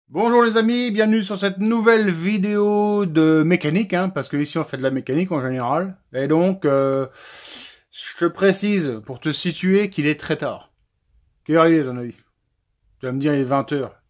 Bonjour les amis, bienvenue sur cette nouvelle vidéo de mécanique, parce que ici on fait de la mécanique en général. Et donc, je te précise, pour te situer, qu'il est très tard. Quelle heure il est, à ton avis? Tu vas me dire, il est 20 heures.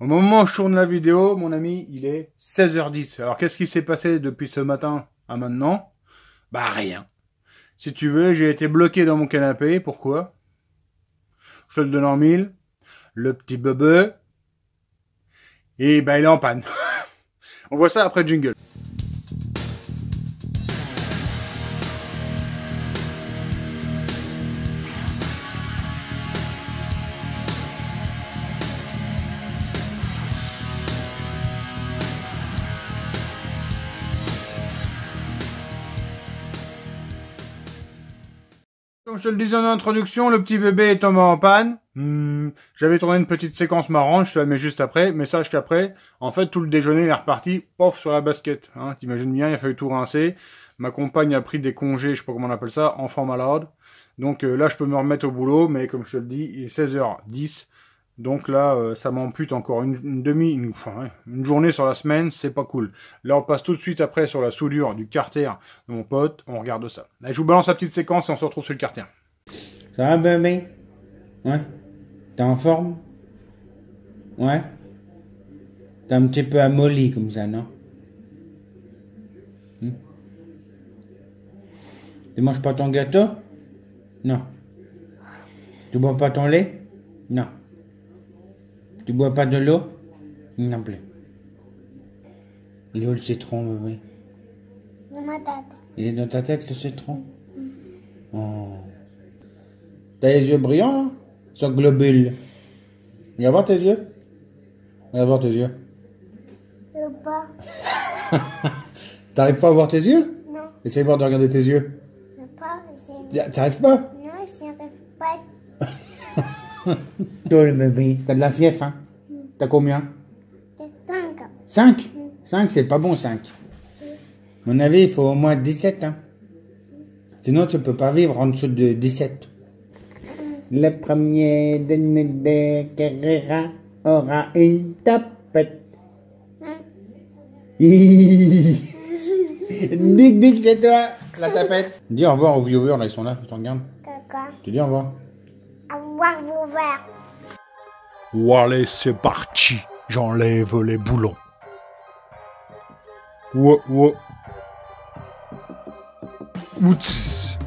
Au moment où je tourne la vidéo, mon ami, il est 16h10. Alors qu'est-ce qui s'est passé depuis ce matin à maintenant? Bah rien. Si tu veux, j'ai été bloqué dans mon canapé. Pourquoi? Je te le donne en mille. Le petit bebe. Et bah il est en panne. On voit ça après jingle. Comme je te le disais en introduction, le petit bébé est tombé en panne. J'avais tourné une petite séquence marrante, je te la mets juste après. Mais sache qu'après, en fait, tout le déjeuner il est reparti, pof, sur la basket. T'imagines bien, il a fallu tout rincer. Ma compagne a pris des congés, je sais pas comment on appelle ça, enfant malade. Donc là, je peux me remettre au boulot, mais comme je te le dis, il est 16h10. Donc là, ça m'ampute encore une journée sur la semaine, c'est pas cool. Là, on passe tout de suite après sur la soudure du carter de mon pote, on regarde ça. Allez, je vous balance la petite séquence et on se retrouve sur le carter. Ça va, bébé? Ouais? T'es en forme? Ouais? T'es un petit peu amolli comme ça, non? Tu manges pas ton gâteau? Non. Tu bois pas ton lait? Non. Tu bois pas de l'eau? Non plus. Il est où le citron, bébé? Dans ma tête. Il est dans ta tête, le citron? Oh. T'as les yeux brillants, là? Sur globule. Regarde voir tes yeux. Regarde voir tes yeux. Je veux pas. T'arrives pas à voir tes yeux? Non. Essaye voir de regarder tes yeux. Je veux pas. T'arrives pas? Non, j'y arrive pas. Toi, le bébé, t'as de la fièvre, hein? T'as combien? C'est 5. 5? 5, c'est pas bon, 5. À mon avis, il faut au moins 17, hein. Sinon, tu peux pas vivre en dessous de 17. Le premier de Carrera aura une tapette. Dick, Dick, c'est toi, la tapette. Dis au revoir aux viewers, là, ils sont là, ils te regardent. Caca. Tu dis au revoir. Avoir vos verres. Allez, c'est parti. J'enlève les boulons. Ouais. Outs.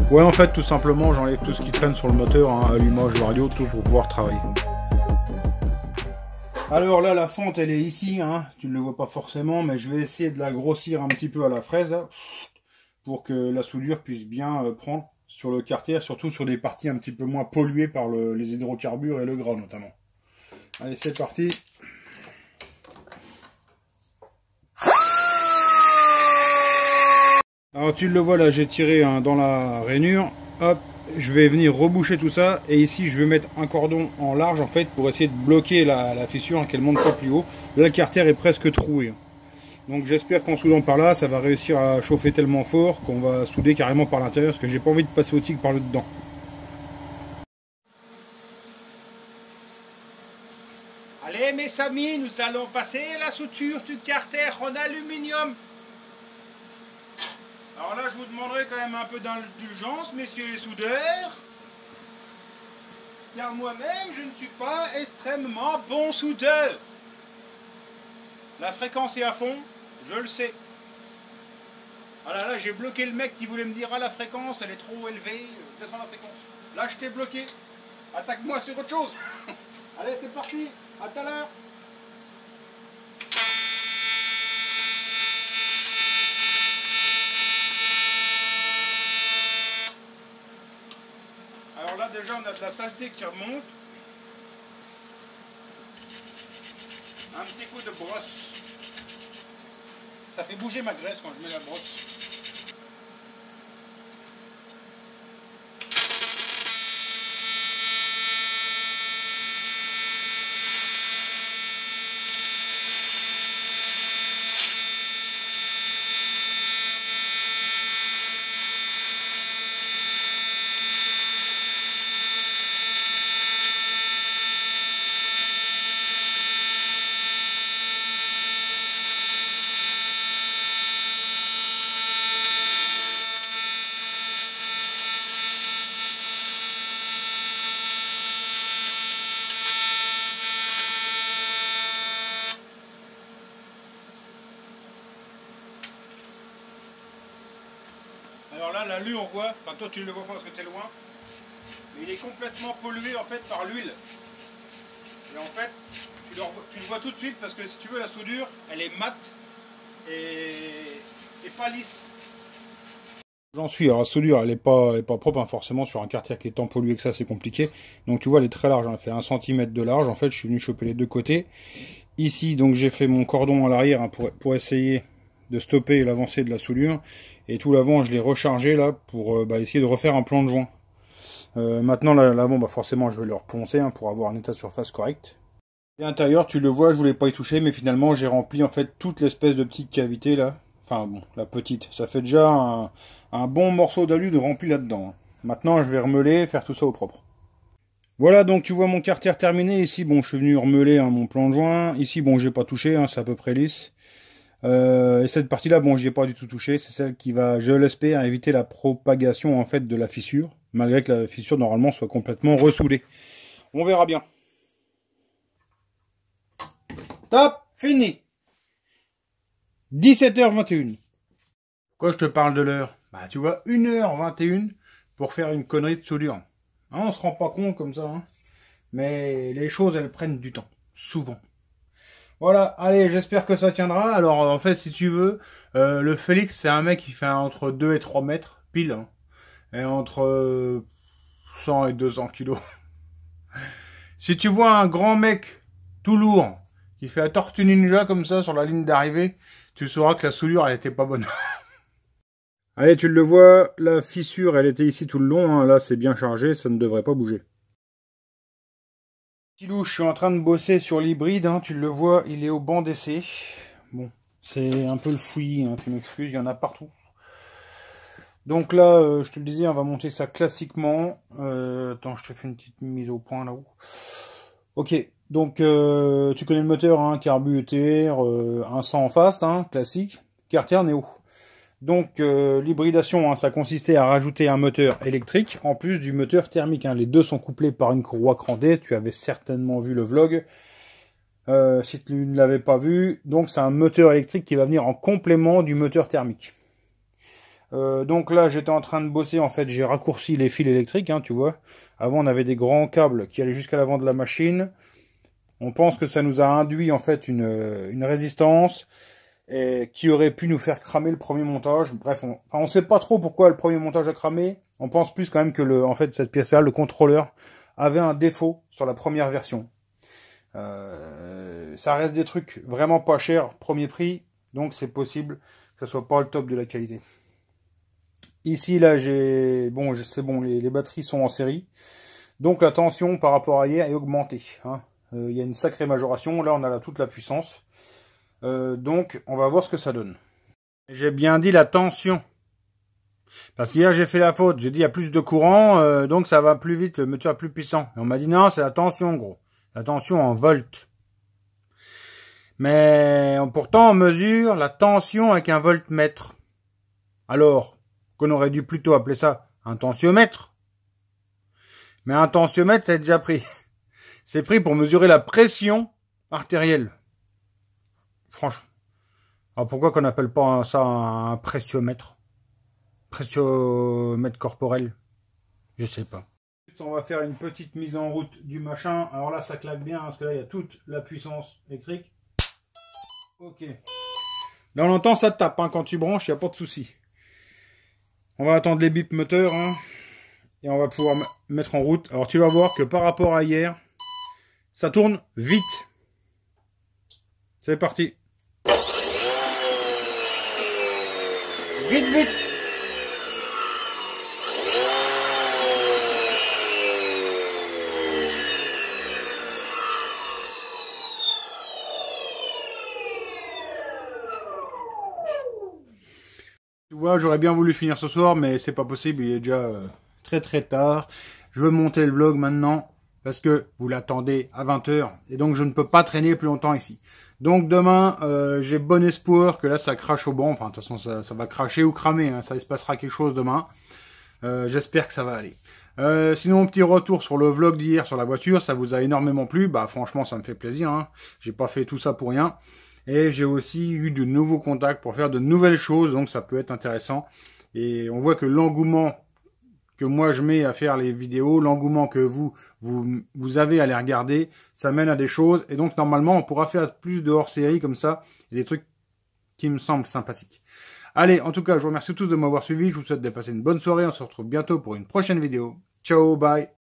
Ouais, en fait, tout simplement, j'enlève tout ce qui traîne sur le moteur, allumage, radio, tout pour pouvoir travailler. Alors là, la fente, elle est ici, tu ne le vois pas forcément, mais je vais essayer de la grossir un petit peu à la fraise, là, pour que la soudure puisse bien prendre sur le carter, surtout sur des parties un petit peu moins polluées par les hydrocarbures et le gras, notamment. Allez, c'est parti. Alors tu le vois là, j'ai tiré dans la rainure, hop, je vais venir reboucher tout ça, et ici je vais mettre un cordon en large en fait pour essayer de bloquer la fissure, qu'elle monte pas plus haut. Là le carter est presque troué. Donc j'espère qu'en soudant par là, ça va réussir à chauffer tellement fort qu'on va souder carrément par l'intérieur, parce que j'ai pas envie de passer au tigre par le dedans. Allez mes amis, nous allons passer la soudure du carter en aluminium. Alors là, je vous demanderai quand même un peu d'indulgence, messieurs les soudeurs. Car moi-même, je ne suis pas extrêmement bon soudeur. La fréquence est à fond, je le sais. Voilà, là, j'ai bloqué le mec qui voulait me dire « Ah, la fréquence, elle est trop élevée, descends la fréquence. » Là, je t'ai bloqué. Attaque-moi sur autre chose. Allez, c'est parti. À tout à l'heure. Alors là déjà on a de la saleté qui remonte. Un petit coup de brosse. Ça fait bouger ma graisse quand je mets la brosse. l'alu, on voit, enfin toi tu ne le vois pas parce que tu es loin, mais il est complètement pollué en fait par l'huile. Et en fait, tu le vois tout de suite parce que si tu veux, la soudure, elle est mate et pas lisse. J'en suis, alors la soudure elle est pas propre, hein, forcément sur un quartier qui est tant pollué que ça c'est compliqué. Donc tu vois elle est très large, elle fait 1 cm de large, en fait je suis venu choper les deux côtés. Ici donc j'ai fait mon cordon à l'arrière hein, pour essayer de stopper l'avancée de la soudure. Et tout l'avant je l'ai rechargé là pour essayer de refaire un plan de joint. Maintenant l'avant forcément je vais le reponcer hein, pour avoir un état de surface correct. Et l'intérieur tu le vois, je voulais pas y toucher mais finalement j'ai rempli en fait toute l'espèce de petite cavité là. Enfin bon, la petite, ça fait déjà un bon morceau d'alu de rempli là-dedans. Maintenant, je vais remeuler, faire tout ça au propre. Voilà, donc tu vois mon quartier terminé. Ici, bon, je suis venu remeuler hein, mon plan de joint. Ici, bon, j'ai pas touché, hein, c'est à peu près lisse. Et cette partie-là, bon, j'y ai pas du tout touché. C'est celle qui va, je l'espère, éviter la propagation en fait de la fissure, malgré que la fissure normalement soit complètement ressoudée. On verra bien. Top, fini. 17h21. Pourquoi je te parle de l'heure? Bah tu vois, 1h21 pour faire une connerie de soudure. Hein, on se rend pas compte comme ça, hein. Mais les choses elles prennent du temps, souvent. Voilà, allez, j'espère que ça tiendra. Alors en fait, si tu veux, le Félix c'est un mec qui fait entre 2 et 3 mètres, pile, hein, et entre 100 et 200 kilos. Si tu vois un grand mec tout lourd, qui fait la tortue ninja comme ça sur la ligne d'arrivée, tu sauras que la soudure elle était pas bonne. Allez, tu le vois, la fissure elle était ici tout le long, hein. Là c'est bien chargé, ça ne devrait pas bouger. Petit loup, je suis en train de bosser sur l'hybride, hein. Tu le vois, il est au banc d'essai. Bon, c'est un peu le fouillis, hein. Tu m'excuses, il y en a partout. Donc là, je te le disais, on va monter ça classiquement. Attends, je te fais une petite mise au point là-haut. Ok, donc tu connais le moteur, hein, carbu ETR, 100 fast, hein, classique, Cartier Neo. Donc l'hybridation, hein, ça consistait à rajouter un moteur électrique en plus du moteur thermique. Hein. Les deux sont couplés par une courroie crantée, tu avais certainement vu le vlog. Si tu ne l'avais pas vu, donc c'est un moteur électrique qui va venir en complément du moteur thermique. Donc là j'étais en train de bosser, en fait j'ai raccourci les fils électriques, hein, tu vois. Avant on avait des grands câbles qui allaient jusqu'à l'avant de la machine. On pense que ça nous a induit en fait une résistance et qui aurait pu nous faire cramer le premier montage. Bref, on sait pas trop pourquoi le premier montage a cramé. On pense plus quand même que en fait cette pièce-là, le contrôleur, avait un défaut sur la première version. Ça reste des trucs vraiment pas chers, premier prix, donc c'est possible que ça soit pas le top de la qualité. Ici là c'est bon, les batteries sont en série, donc la tension par rapport à hier est augmentée. Hein. Il y a une sacrée majoration, là on a toute la puissance. Donc on va voir ce que ça donne. J'ai bien dit la tension. Parce qu'hier j'ai fait la faute, j'ai dit il y a plus de courant, donc ça va plus vite, le moteur est plus puissant. Et on m'a dit non, c'est la tension gros. La tension en volts. Mais pourtant on mesure la tension avec un voltmètre. Alors qu'on aurait dû plutôt appeler ça un tensiomètre. Mais un tensiomètre c'est déjà pris. C'est pris pour mesurer la pression artérielle. Franchement. Alors pourquoi qu'on n'appelle pas ça un pressiomètre? Pressiomètre corporel? Je sais pas. On va faire une petite mise en route du machin. Alors là ça claque bien parce que là il y a toute la puissance électrique. Ok. Là on entend ça tape hein, quand tu branches, il n'y a pas de souci. On va attendre les bips moteurs hein, et on va pouvoir mettre en route. Alors tu vas voir que par rapport à hier, ça tourne vite. C'est parti. Vite, vite. Tu vois, j'aurais bien voulu finir ce soir, mais c'est pas possible, il est déjà très très tard. Je veux monter le vlog maintenant, parce que vous l'attendez à 20 h, et donc je ne peux pas traîner plus longtemps ici. Donc demain, j'ai bon espoir que là ça crache au banc, enfin de toute façon ça va cracher ou cramer, hein. Ça il se passera quelque chose demain. J'espère que ça va aller. Sinon, petit retour sur le vlog d'hier sur la voiture, ça vous a énormément plu, bah franchement ça me fait plaisir, hein. J'ai pas fait tout ça pour rien. Et j'ai aussi eu de nouveaux contacts pour faire de nouvelles choses, donc ça peut être intéressant. Et on voit que l'engouement que moi je mets à faire les vidéos, l'engouement que vous avez à les regarder, ça mène à des choses. Et donc normalement on pourra faire plus de hors-série comme ça, et des trucs qui me semblent sympathiques. Allez, en tout cas, je vous remercie tous de m'avoir suivi. Je vous souhaite de passer une bonne soirée. On se retrouve bientôt pour une prochaine vidéo. Ciao, bye.